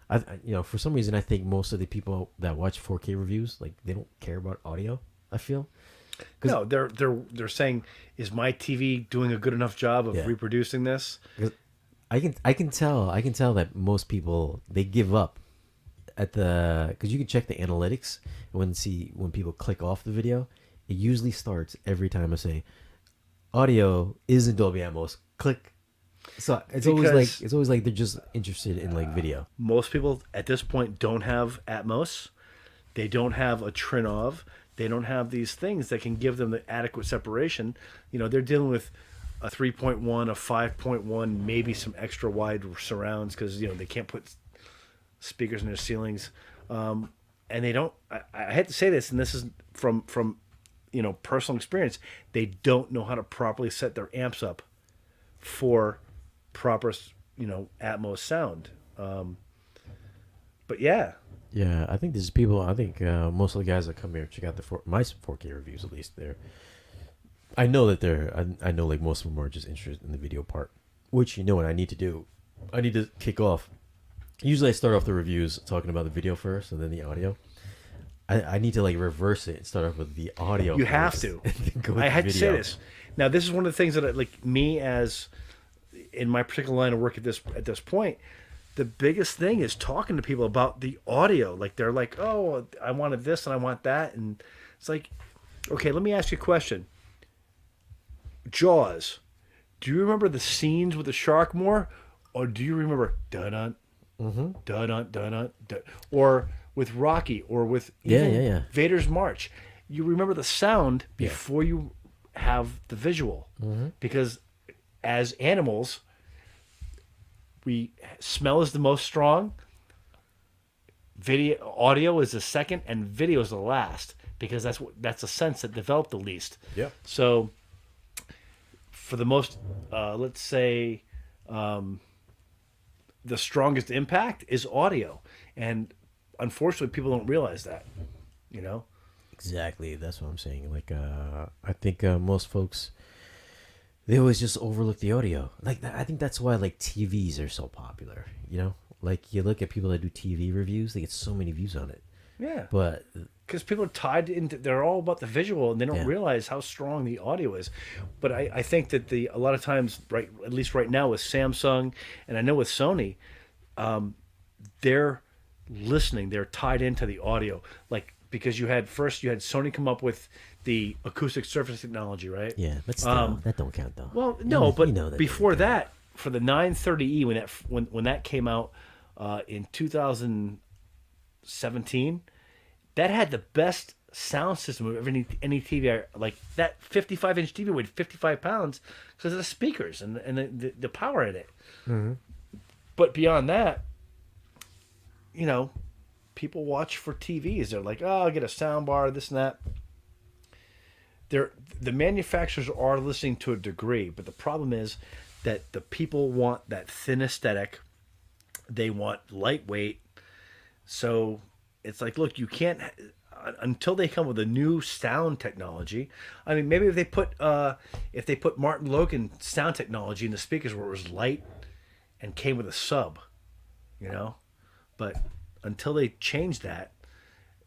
For some reason, I think most of the people that watch 4K reviews, like, they don't care about audio. I feel. No, they're saying, is my TV doing a good enough job of Yeah. reproducing this? 'Cause I can tell that most people, they give up at the, because you can check the analytics and when people click off the video, it usually starts every time I say audio isn't Dolby Atmos. Click. So it's always like they're just interested in like video. Most people at this point don't have Atmos. They don't have a Trinov. They don't have these things that can give them the adequate separation. They're dealing with a 3.1, a 5.1, maybe some extra wide surrounds because they can't put speakers in their ceilings, and they don't. I had to say this, and this is from personal experience. They don't know how to properly set their amps up for proper Atmos sound. But yeah. Yeah, I think there's people. I think most of the guys that come here check out my 4K reviews. At least I know that I know like most of them are just interested in the video part. Which what I need to do. I need to kick off. Usually I start off the reviews talking about the video first and then the audio. I need to like reverse it and start off with the audio. You first have to. And then go with I the had to say video. this. Now this is one of the things that like me as in my particular line of work at this point. The biggest thing is talking to people about the audio. Like they're like, oh, I wanted this and I want that, and it's like, okay, let me ask you a question. Jaws. Do you remember the scenes with the shark more, or do you remember dun dun dun dun, or with Rocky, or with even Vader's March? You remember the sound before you have the visual, because as animals, smell is the most strong. Audio is the second, and video is the last because that's a sense that developed the least. Yeah. So, for the most, let's say, the strongest impact is audio, and unfortunately, people don't realize that. Exactly. That's what I'm saying. Like, I think most folks, they always just overlook the audio. Like, I think that's why like TVs are so popular. Like you look at people that do TV reviews, they get so many views on it. Yeah. But because people are tied into, they're all about the visual, and they don't realize how strong the audio is. But I think that a lot of times, right, at least right now with Samsung, and I know with Sony, they're listening. They're tied into the audio, like because you had Sony come up with the acoustic surface technology, right? yeah, but still, that don't count though. Well, no, but that before doesn't count. that, for the 930E, when that came out in 2017, that had the best sound system of any TV. Like that 55-inch TV weighed 55 pounds because of the speakers and the power in it. Mm-hmm. But beyond that, people watch for TVs. They're like, oh, I'll get a soundbar, this and that. The manufacturers are listening to a degree, but the problem is that the people want that thin aesthetic. They want lightweight. So it's like, look, you can't until they come with a new sound technology. I mean, maybe if they put Martin Logan sound technology in the speakers where it was light and came with a sub, But until they change that,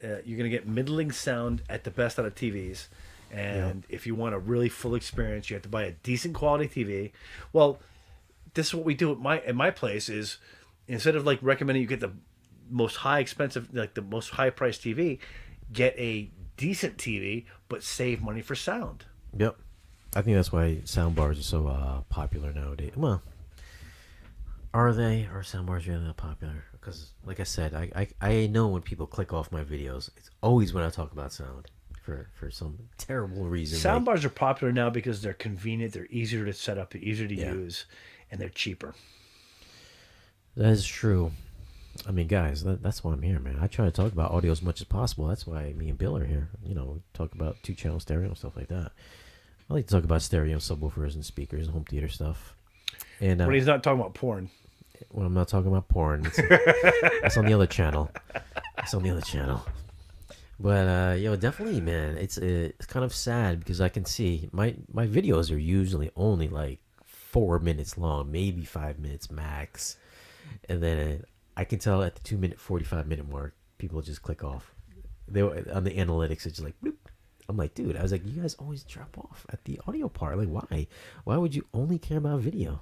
you're going to get middling sound at the best out of TVs. And if you want a really full experience, you have to buy a decent quality TV. Well, this is what we do at my place is instead of like recommending you get the most expensive, like the most high priced TV, get a decent TV, but save money for sound. Yep. I think that's why soundbars are so popular nowadays. Well, are soundbars really that popular? Because, like I said, I know when people click off my videos, it's always when I talk about sound for some terrible reason. Soundbars are popular now because they're convenient, they're easier to set up, they're easier to use, and they're cheaper. That is true. I mean, guys, that's why I'm here, man. I try to talk about audio as much as possible. That's why me and Bill are here. We talk about 2-channel stereo and stuff like that. I like to talk about stereo, subwoofers, and speakers, and home theater stuff. And when he's not talking about porn. When I'm not talking about porn, that's on the other channel. That's on the other channel. But definitely, man, it's kind of sad because I can see my videos are usually only like 4 minutes long, maybe 5 minutes max, and then I can tell at the 2-minute, 45-minute mark, people just click off. They on the analytics, it's just like, bloop. I'm like, dude, I was like, you guys always drop off at the audio part. Like, why? Why would you only care about video?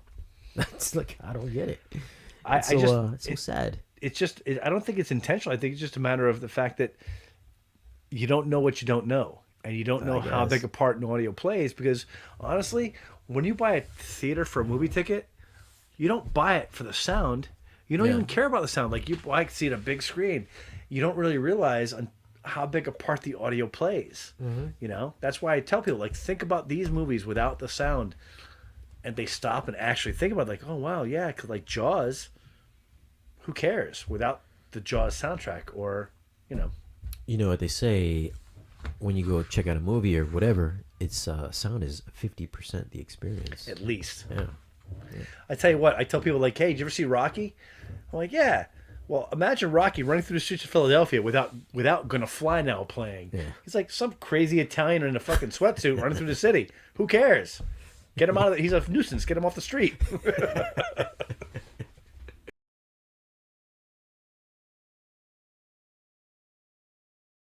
That's like, I don't get it. It's so sad. It's just, I don't think it's intentional. I think it's just a matter of the fact that you don't know what you don't know. And you don't know how big a part an audio plays, because honestly, when you buy a theater for a movie ticket, you don't buy it for the sound. You don't even care about the sound. Like, you buy to see it on a big screen. You don't really realize how big a part the audio plays. You know, that's why I tell people, like, think about these movies without the sound, and they stop and actually think about it, like, oh wow, yeah, because like Jaws, who cares without the Jaws soundtrack? Or, you know what they say, when you go check out a movie or whatever, it's sound is 50% the experience. At least. Yeah. I tell you what, I tell people, like, hey, did you ever see Rocky? I'm like, yeah. Well, imagine Rocky running through the streets of Philadelphia without Gonna Fly Now playing. Yeah. He's like some crazy Italian in a fucking sweatsuit running through the city. Who cares? Get him out of it. He's a nuisance. Get him off the street.